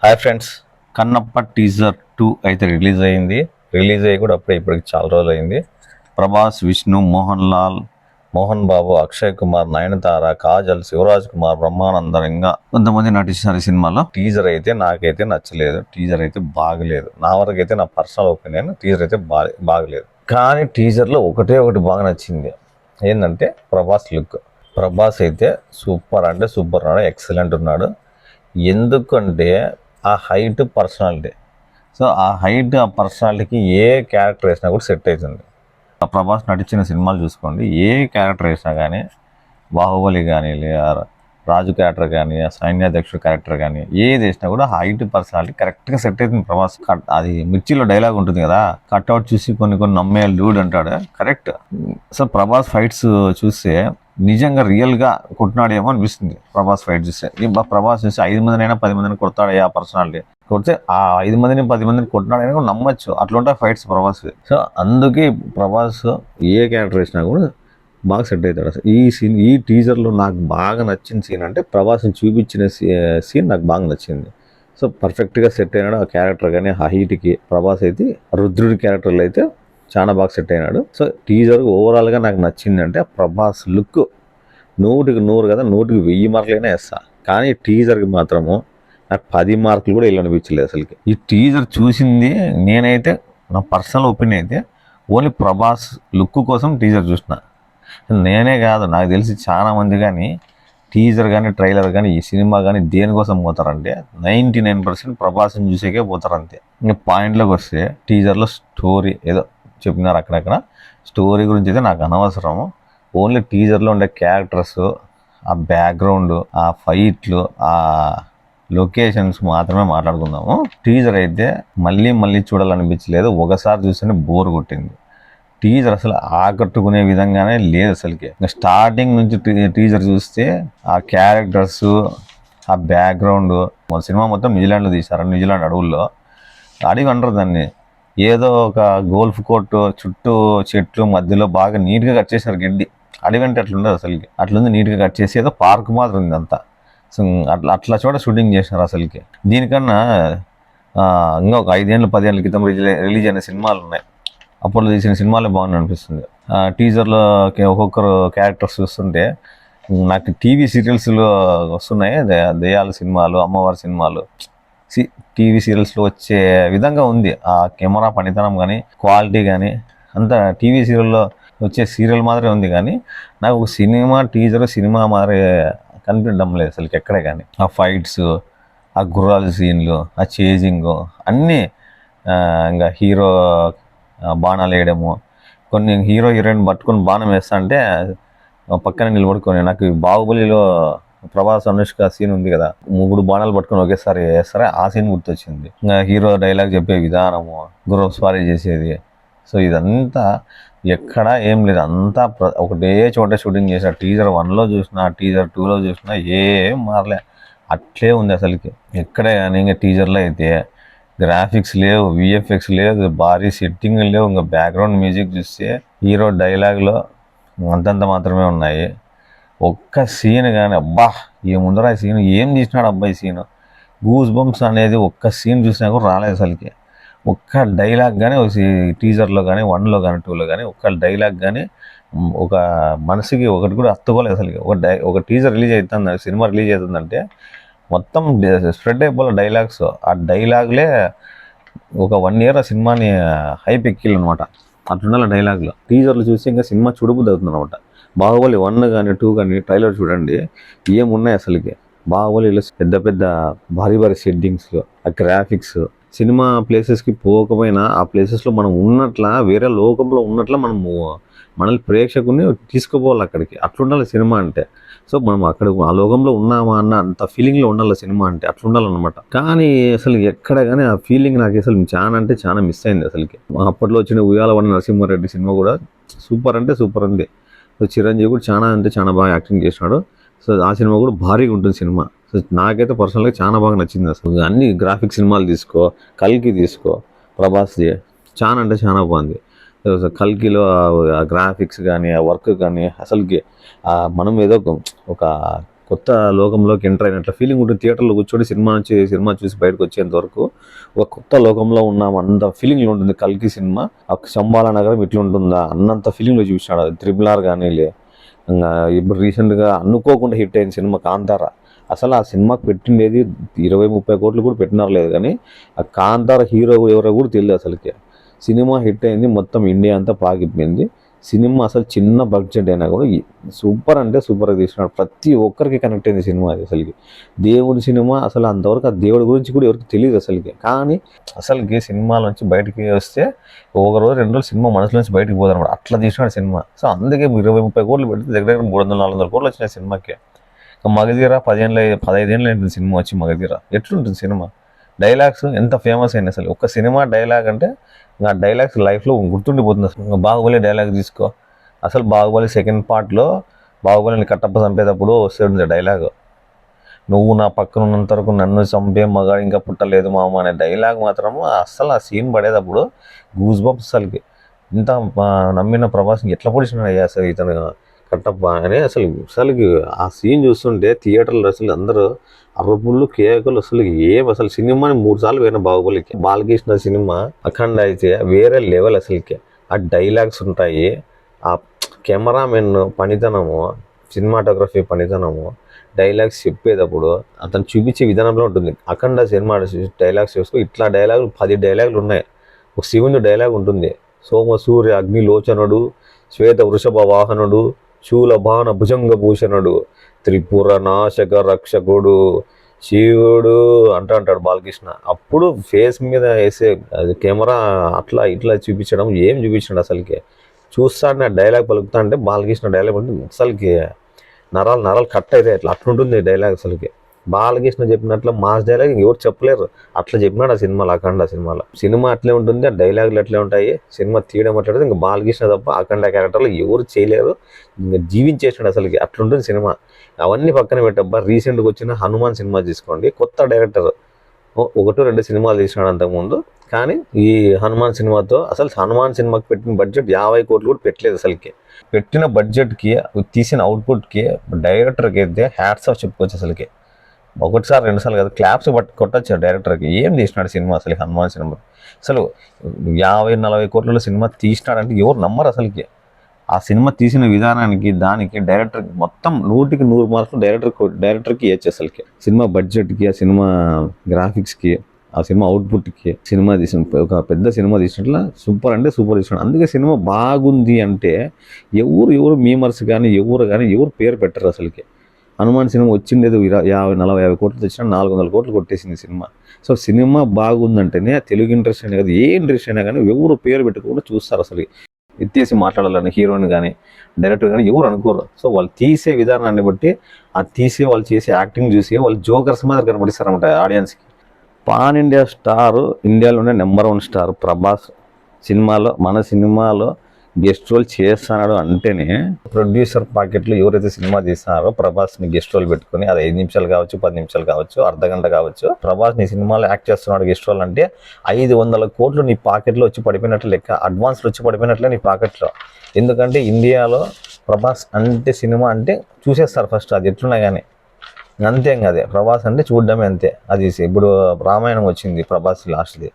Hi friends, Kannappa teaser 2 అయితే release అయ్యింది. Release అయ్యి కూడా ఇప్పటికి చాలా రోజులు అయింది. ప్రభాస్, విష్ణు, మోహన్ లాల్, మోహన్ బాబు, అక్షయ్ కుమార్, నయనతార, కాజల్, శివరాజ్ కుమార్, బ్రహ్మానందం ఇంకా కొంతమంది నటిస్తున్నారు ఈ సినిమాలో. టీజర్ అయితే నాకైతే నచ్చలేదు. టీజర్ అయితే బాగలేదు. నా వరకు అయితే, నా పర్సనల్ ఒపీనియన్, టీజర్ అయితే బాగలేదు. కానీ టీజర్లో ఒకటి బాగా నచ్చింది. ఏంటంటే ప్రభాస్ లుక్. ప్రభాస్ అయితే సూపర్ అంటే సూపర్ ఉన్నాడు, ఎక్సలెంట్ ఉన్నాడు. ఎందుకంటే ఆ హైట్, పర్సనాలిటీ. సో ఆ హైట్, ఆ పర్సనాలిటీకి ఏ క్యారెక్టర్ వేసినా కూడా సెట్ అవుతుంది. ప్రభాస్ నటించిన సినిమాలు చూసుకోండి, ఏ క్యారెక్టర్ వేసినా కానీ, బాహుబలి కానీ, రాజు క్యారెక్టర్ కానీ, సైన్యాధ్యక్షుడు క్యారెక్టర్ కానీ, ఏది వేసినా కూడా హైట్, పర్సనాలిటీ కరెక్ట్గా సెట్ అవుతుంది. ప్రభాస్ అది మిర్చిలో డైలాగ్ ఉంటుంది కదా, కట్అవుట్ చూసి కొన్ని నమ్మే డ్యూడ్ అంటాడు, కరెక్ట్. సో ప్రభాస్ ఫైట్స్ చూస్తే నిజంగా రియల్గా కొట్టినాడేమో అనిపిస్తుంది. ప్రభాస్ ఫైట్ చూస్తే ప్రభాస్ చూస్తే 5 మందినైనా 10 మందిని కొడతాడు. ఆ పర్సనాలిటీ కొడితే ఆ 5 మందిని 10 మందిని కొట్టినాడని కూడా నమ్మచ్చు. అట్లుంటాయి ఫైట్స్ ప్రభాస్. సో అందుకే ప్రభాస్ ఏ క్యారెక్టర్ వేసినా కూడా బాగా సెట్ అవుతాడు. అసలు ఈ టీజర్లో నాకు బాగా నచ్చిన సీన్ అంటే ప్రభాస్ని చూపించిన సీన్ నాకు బాగా నచ్చింది. సో పర్ఫెక్ట్గా సెట్ అయినాడు ఆ క్యారెక్టర్. కానీ ఆ హీట్కి ప్రభాస్ అయితే రుద్రుడి క్యారెక్టర్లు అయితే చాలా బాగా సెట్ అయినాడు. సో టీజర్ ఓవరాల్గా నాకు నచ్చింది అంటే ప్రభాస్ లుక్ 100కి 100 కదా, 100కి 1000 మార్కులైనా వేస్తా. కానీ టీజర్కి మాత్రము నాకు 10 మార్కులు కూడా అనిపించలేదు అసలుకి. ఈ టీజర్ చూసింది నేనైతే, నా పర్సనల్ ఒపీనియన్ అయితే, ఓన్లీ ప్రభాస్ లుక్ కోసం టీజర్ చూసిన. నేనే కాదు, నాకు తెలిసి చాలా మంది కానీ టీజర్ కానీ, ట్రైలర్ కానీ, ఈ సినిమా కానీ దేనికోసం పోతారంటే 99% ప్రభాస్ని చూసేకే పోతారు అంతే. ఇంకా పాయింట్లోకి వస్తే టీజర్లో స్టోరీ ఏదో చెప్పినారు అక్కడక్కడ. స్టోరీ గురించి అయితే నాకు అనవసరము. ఓన్లీ టీజర్లో ఉండే క్యారెక్టర్స్, ఆ బ్యాక్గ్రౌండ్, ఆ ఫైట్లు, ఆ లొకేషన్స్ మాత్రమే మాట్లాడుకుందాము. టీజర్ అయితే మళ్ళీ చూడాలనిపించలేదు. ఒకసారి చూస్తేనే బోర్ కొట్టింది. టీజర్ అసలు ఆకట్టుకునే విధంగానే లేదు అసలుకి. స్టార్టింగ్ నుంచి టీజర్ చూస్తే ఆ క్యారెక్టర్స్, ఆ బ్యాక్గ్రౌండ్, మన సినిమా మొత్తం న్యూజిలాండ్లో తీశారు. న్యూజిలాండ్ అడవుల్లో, అడవి అంటారు దాన్ని, ఏదో ఒక గోల్ఫ్ కోర్టు చుట్టూ చెట్లు మధ్యలో బాగా నీట్గా కట్ చేశారు గడ్డి. అడవి అంటే అట్లుండదు అసలుకి. అట్లుంది నీట్గా కట్ చేసి, ఏదో పార్క్ మాత్రం ఉంది అంతా. సో అట్లా చోట షూటింగ్ చేసినారు అసలుకి. దీనికన్నా ఇంకా ఒక 5 ఏళ్ళు 10 ఏళ్ళ క్రితం రిలీజ్ అయిన సినిమాలు ఉన్నాయి. అప్పట్లో తీసిన సినిమాలే బాగుంది అనిపిస్తుంది. టీజర్లో ఒక్కొక్కరు క్యారెక్టర్స్ చూస్తుంటే నాకు టీవీ సీరియల్స్లో వస్తున్నాయి దెయ్యాల సినిమాలు, అమ్మవారి సినిమాలు, టీవీ సీరియల్స్లో వచ్చే విధంగా ఉంది. ఆ కెమెరా పనితనం కానీ, క్వాలిటీ కానీ అంతా టీవీ సీరియల్లో వచ్చే సీరియల్ మాదిరే ఉంది. కానీ నాకు ఒక సినిమా టీజర్ సినిమా మాదిరి కనిపించడం లేదు అసలుకి ఎక్కడే. కానీ ఆ ఫైట్స్, ఆ గుర్రాల సీన్లు, ఆ చేజింగ్ అన్నీ, ఇంకా హీరో బాణాలు వేయడము, కొన్ని హీరో హీరోయిన్ పట్టుకొని బాణం వేస్తా అంటే పక్కన నిలబడుకొని, నాకు బాహుబలిలో ప్రభాస్ అనుష్క సీన్ ఉంది కదా, 3 బాణాలు పట్టుకొని ఒకేసారి వేస్తారా, ఆ సీన్ గుర్తొచ్చింది. ఇంకా హీరో డైలాగ్ చెప్పే విధానము, గుర్రం స్వారీ చేసేది. సో ఇదంతా ఎక్కడా ఏం లేదు, అంతా ఒకటే చోట షూటింగ్ చేశారు. టీజర్ 1లో చూసినా, టీజర్ 2లో చూసినా ఏం మారలే, అట్లే ఉంది అసలుకి. ఎక్కడే కానీ ఇంకా టీజర్లో అయితే గ్రాఫిక్స్ లేవు, విఎఫ్ఎక్స్ లేదు, భారీ సెట్టింగ్ లేవు. ఇంకా బ్యాక్గ్రౌండ్ మ్యూజిక్ చూస్తే హీరో డైలాగ్లో అంతంత మాత్రమే ఉన్నాయి. ఒక్క సీన్ కానీ అబ్బా ఏముందరా ఈ సీన్, ఏం తీసినాడు అబ్బాయి సీన్, గూస్ బంప్స్ అనేది ఒక్క సీన్ చూసినా కూడా రాలేదు అసలుకి. ఒక్క డైలాగ్ కానీ టీజర్లో కానీ, 1లో కానీ 2లో కానీ ఒక్క డైలాగ్ కానీ ఒక మనసుకి ఒకటి కూడా అత్తుకోలేదు అసలుకి. ఒక టీజర్ రిలీజ్ అవుతుంది, సినిమా రిలీజ్ అవుతుందంటే మొత్తం స్ప్రెడ్ అయిపోలే డైలాగ్స్. ఆ డైలాగ్లే ఒక 1 ఇయర్ ఆ సినిమాని హైప్ ఎక్కిళ్ళు అనమాట. అట్లుండాలి డైలాగ్లో. టీజర్లు చూసి ఇంకా సినిమా చూడబుద్ధి అవుతుంది అనమాట. బాహుబలి 1 కానీ 2 కానీ ట్రైలర్ చూడండి, ఏమున్నాయి అసలుకి. బాహుబలిలో పెద్ద భారీ సెట్టింగ్స్, ఆ గ్రాఫిక్స్, సినిమా ప్లేసెస్కి పోకపోయినా ఆ ప్లేసెస్లో మనం ఉన్నట్లా, వేరే లోకంలో ఉన్నట్లా మనల్ని ప్రేక్షకుని తీసుకుపోవాలి అక్కడికి. అట్లుండాలి సినిమా అంటే. సో మనం అక్కడ ఆ లోకంలో ఉన్నామా అన్న అంత ఫీలింగ్లో ఉండాలి సినిమా అంటే, అట్లుండాలన్నమాట. కానీ అసలు ఎక్కడ కానీ ఆ ఫీలింగ్ నాకు అసలు చాలా అంటే చాలా మిస్ అయింది అసలుకి. అప్పట్లో వచ్చిన ఉయ్యాలవాడ నరసింహారెడ్డి సినిమా కూడా సూపర్ అంటే సూపర్ ఉంది. సో చిరంజీవి కూడా చాలా అంటే చాలా బాగా యాక్టింగ్ చేసినాడు. సో ఆ సినిమా కూడా భారీగా ఉంటుంది సినిమా. సో నాకైతే పర్సనల్గా చాలా బాగా నచ్చింది అసలు. అన్ని గ్రాఫిక్ సినిమాలు తీసుకో, కల్కి తీసుకో, ప్రభాస్ది చాలా అంటే చాలా బాగుంది. కల్కిలో ఆ గ్రాఫిక్స్ కానీ, ఆ వర్క్ కానీ అసలుకి మనం ఏదో ఒక కొత్త లోకంలోకి ఎంటర్ అయినట్ల ఫీలింగ్ ఉంటుంది. థియేటర్లో కూర్చొని సినిమా చూసి బయటకు వచ్చేంత వరకు ఒక కొత్త లోకంలో ఉన్నాం అంత ఫీలింగ్లో ఉంటుంది. కల్కి సినిమా శంబాల నగరం ఇట్లా ఉంటుందా అన్నంత ఫీలింగ్లో చూసినాడు. RRR కానీ ఇంకా ఇప్పుడు రీసెంట్గా అనుకోకుండా హిట్ అయిన సినిమా కాంతార. అసలు ఆ సినిమాకి పెట్టిండేది 20-30 కోట్లు కూడా పెట్టినారు లేదు, కానీ ఆ కాంతార హీరో ఎవరో కూడా తెలియదు అసలుకి. సినిమా హిట్ అయింది, మొత్తం ఇండియా అంతా పాకిపోయింది. సినిమా అసలు చిన్న బడ్జెట్ అయినా కూడా సూపర్ అంటే సూపర్గా తీసినాడు. ప్రతి ఒక్కరికి కనెక్ట్ అయింది సినిమా. అది అసలుకి దేవుడి సినిమా. అసలు అంతవరకు ఆ దేవుడి గురించి కూడా ఎవరికి తెలియదు అసలుకి. కానీ అసలుకి సినిమాల నుంచి బయటికి వస్తే ఒక రోజు 2 రోజులు సినిమా మనసులో నుంచి బయటకు పోదన్నమాట. అట్లా తీసినాడు సినిమా. సో అందుకే 20-30 కోట్లు పెడితే దగ్గర 300-400 కోట్లు వచ్చినాయి సినిమాకి. మగధీర 15 ఏళ్ళు ఉంటుంది సినిమా వచ్చి. మగధీర ఎట్లుంటుంది సినిమా? డైలాగ్స్ ఎంత ఫేమస్ అయినాయి అసలు. ఒక సినిమా డైలాగ్ అంటే ఇంకా డైలాగ్స్ లైఫ్లో గుర్తుండిపోతుంది అసలు. ఇంకా బాహుబలి డైలాగ్ తీసుకో. అసలు బాహుబలి సెకండ్ పార్ట్లో బాహుబలిని కట్టప్ప చంపేటప్పుడు వస్తుంది డైలాగ్, నువ్వు నా పక్కన ఉన్నంత వరకు నన్ను చంపే మగాడు ఇంకా పుట్టలేదు మామ అనే డైలాగ్ మాత్రము అసలు ఆ సీన్ పడేటప్పుడు గూస్ బంప్స్. అసలుకి ఇంత నమ్మిన ప్రభాస్ని ఎట్లా పొడిచినాడు అయ్యా అసలు ఇతను కట్టప్ప అని. అసలుకి ఆ సీన్ చూస్తుంటే థియేటర్లో అసలు అందరూ అరుపులు కేకలు. అసలు సినిమాని 3 సార్లు పోయిన బాహుబలికి. బాలకృష్ణ సినిమా అఖండ అయితే వేరే లెవెల్ అసలుకి. ఆ డైలాగ్స్ ఉంటాయి, ఆ కెమెరామెన్ పనితనము, సినిమాటోగ్రఫీ పనితనము, డైలాగ్స్ చెప్పేటప్పుడు అతను చూపించే విధానంలో ఉంటుంది. అఖండ సినిమా డైలాగ్స్ చూసుకో, ఇట్లా డైలాగులు 10 డైలాగులు ఉన్నాయి. ఒక శివుని డైలాగ్ ఉంటుంది, సోమ సూర్య అగ్నిలోచనుడు, శ్వేత వృషభ వాహనుడు, శూలబాణ భుజంగ భూషణుడు, త్రిపుర నాశక రక్షకుడు, శివుడు అంటాడు బాలకృష్ణ. అప్పుడు ఫేస్ మీద వేసే కెమెరా అట్లా ఇట్లా చూపించడం ఏం చూపించాడు అసలుకి. చూస్తాడు నా డైలాగ్ పలుకుతా అంటే బాలకృష్ణ డైలాగ్ ఉంటుంది అసలుకి నరాలు కట్ అయితే అట్లుంటుంది డైలాగ్ అసలుకి. బాలకృష్ణ చెప్పినట్లు మాస్ డైలాగ్ ఎవరు చెప్పలేరు. అట్లా చెప్పినాడు ఆ సినిమాలో, అఖండ సినిమాలో. సినిమా అట్లే ఉంటుంది, ఆ డైలాగులు అట్లే ఉంటాయి. సినిమా తీయడం అట్లాడితే ఇంకా బాలకృష్ణ తప్ప అఖండ క్యారెక్టర్లు ఎవరు చేయలేరు. ఇంకా జీవించేసినాడు అసలుకి. అట్లుంటుంది సినిమా. అవన్నీ పక్కన పెట్టబ్బా. రీసెంట్గా వచ్చిన హనుమాన్ సినిమా తీసుకోండి. కొత్త డైరెక్టర్ 1-2 సినిమాలు తీసినాడు అంతకుముందు. కానీ ఈ హనుమాన్ సినిమాతో అసలు హనుమాన్ సినిమాకి పెట్టిన బడ్జెట్ 50 కోట్లు కూడా పెట్టలేదు అసలుకి. పెట్టిన బడ్జెట్కి తీసిన అవుట్పుట్కి డైరెక్టర్కి అయితే హ్యాట్స్ ఆఫ్ చెప్పుకోవచ్చు అసలుకి. 1 సారి 2 సార్లు కదా క్లాప్స్ కొట్టచ్చు డైరెక్టర్కి. ఏం తీసినాడు సినిమా అసలు హనుమాన్ సినిమా. అసలు 50-40 కోట్ల సినిమా తీసినాడంటే ఎవరు నమ్మరు అసలుకి. ఆ సినిమా తీసిన విధానానికి దానికి డైరెక్టర్కి మొత్తం 100కి 100 మార్కులు డైరెక్టర్కి ఇవ్వచ్చు అసలుకి. సినిమా బడ్జెట్కి, ఆ సినిమా గ్రాఫిక్స్కి, ఆ సినిమా అవుట్పుట్కి, సినిమా తీసిన ఒక పెద్ద సినిమా తీసినట్ల సూపర్ అంటే సూపర్ తీసినాడు. అందుకే సినిమా బాగుంది అంటే ఎవరు మీమర్స్ కానీ ఎవరు పేరు పెట్టరు అసలుకి. హనుమాన్ సినిమా వచ్చిండేది 50-40 కోట్లు తెచ్చినా 400 కోట్లు కొట్టేసింది సినిమా. సో సినిమా బాగుందంటేనే తెలుగు ఇండస్ట్రీ అయినా కదా, ఏ ఇండస్ట్రీ అయినా కానీ ఎవరు పేరు పెట్టుకోకుండా చూస్తారు అసలు. ఎత్తేసి మాట్లాడాలని హీరోని కానీ డైరెక్టర్ కానీ ఎవరు అనుకోరు. సో వాళ్ళు తీసే విధానాన్ని బట్టి వాళ్ళు చేసే యాక్టింగ్ చూసి వాళ్ళు జోకర్స్ మీద కనబడిస్తారన్నమాట ఆడియన్స్కి. పాన్ ఇండియా స్టార్, ఇండియాలోనే నెంబర్ 1 స్టార్ ప్రభాస్ మన సినిమాలో గెస్ట్ రోల్ చేస్తున్నాడు అంటేనే ప్రొడ్యూసర్ పాకెట్లో ఎవరైతే సినిమా తీస్తున్నారో ప్రభాస్ని గెస్ట్ రోల్ పెట్టుకుని, అది 5 నిమిషాలు కావచ్చు, 10 నిమిషాలు కావచ్చు, అర్ధగంట కావచ్చు, ప్రభాస్ నీ సినిమాలో యాక్ట్ చేస్తున్నాడు గెస్ట్ రోల్ అంటే 500 కోట్లు నీ పాకెట్లో వచ్చి పడిపోయినట్లు లెక్క. అడ్వాన్స్లో వచ్చి పడిపోయినట్లే నీ పాకెట్లో. ఎందుకంటే ఇండియాలో ప్రభాస్ అంటే సినిమా అంటే చూసేస్తారు ఫస్ట్, అది ఎట్లున్నా కానీ. అంతేం కాదే, ప్రభాస్ అంటే చూడడమే అంతే. అది ఇప్పుడు రామాయణం వచ్చింది ప్రభాస్ లాస్ట్ది,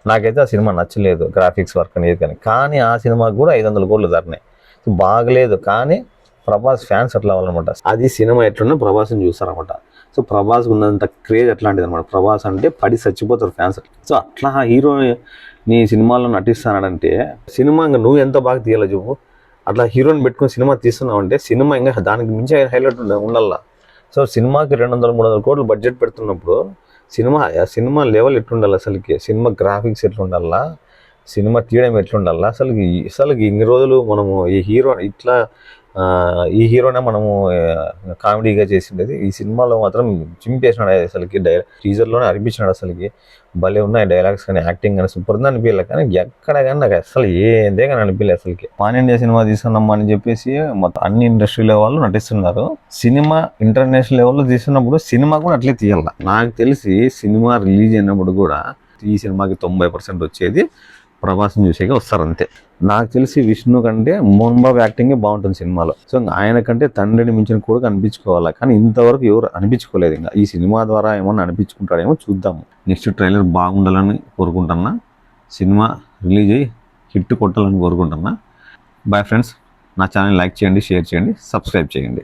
నాకైతే ఆ సినిమా నచ్చలేదు, గ్రాఫిక్స్ వర్క్ అనేది. కానీ ఆ సినిమాకి కూడా 500 కోట్లు ధరనే. బాగలేదు, కానీ ప్రభాస్ ఫ్యాన్స్ అట్లా అవ్వాలన్నమాట. అది సినిమా ఎట్లున్నా ప్రభాస్ని చూస్తారన్నమాట. సో ప్రభాస్ ఉన్నంత క్రేజ్ ఎట్లాంటిది అనమాట. ప్రభాస్ అంటే పడి చచ్చిపోతారు ఫ్యాన్స్. సో అట్లా హీరో నీ సినిమాలో నటిస్తానంటే సినిమా ఇంకా నువ్వు ఎంత బాగా తీయాలో చెప్పు. అట్లా హీరోని పెట్టుకుని సినిమా తీస్తున్నావు అంటే సినిమా ఇంకా దానికి మించి హైలైట్ ఉండాలా. సో సినిమాకి 200-300 కోట్లు బడ్జెట్ పెడుతున్నప్పుడు సినిమా లెవెల్ ఎట్లుండాలి అసలుకి, సినిమా గ్రాఫిక్స్ ఎట్లుండాలా, సినిమా తీయడం ఎట్లుండాలా అసలుకి ఇన్ని రోజులు మనము ఈ హీరోనే మనము కామెడీగా చేసిండేది. ఈ సినిమాలో మాత్రం చింపేసినాడు అసలుకి. టీజర్లోనే అనిపించినాడు అసలుకి. భలే ఉన్నాయి డైలాగ్స్ కానీ, యాక్టింగ్ కానీ సూపర్ ఉంది అనిపించలే. కానీ ఎక్కడ కానీ నాకు అసలు ఏందే కానీ అనిపించలేదు అసలుకి. పాన్ ఇండియా సినిమా తీస్తున్నామా అని చెప్పేసి మొత్తం అన్ని ఇండస్ట్రీ వాళ్ళు నటిస్తున్నారు. సినిమా ఇంటర్నేషనల్ లెవెల్లో తీస్తున్నప్పుడు సినిమా కూడా అట్లే తీయాల. నాకు తెలిసి సినిమా రిలీజ్ అయినప్పుడు కూడా ఈ సినిమాకి 90% వచ్చేది ప్రభాస్ని చూసేగా వస్తారు అంతే. నాకు తెలిసి విష్ణు కంటే మోహన్ బాబు యాక్టింగే బాగుంటుంది సినిమాలో. సో ఆయన కంటే తండ్రిని మించిన కూడా అనిపించుకోవాలి, కానీ ఇంతవరకు ఎవరు అనిపించుకోలేదు. ఇంకా ఈ సినిమా ద్వారా ఏమన్నా అనిపించుకుంటాడేమో చూద్దాము. నెక్స్ట్ ట్రైలర్ బాగుండాలని కోరుకుంటున్నా, సినిమా రిలీజ్ అయ్యి హిట్ కొట్టాలని కోరుకుంటున్నా. బాయ్ ఫ్రెండ్స్, నా ఛానల్ లైక్ చేయండి, షేర్ చేయండి, సబ్స్క్రైబ్ చేయండి.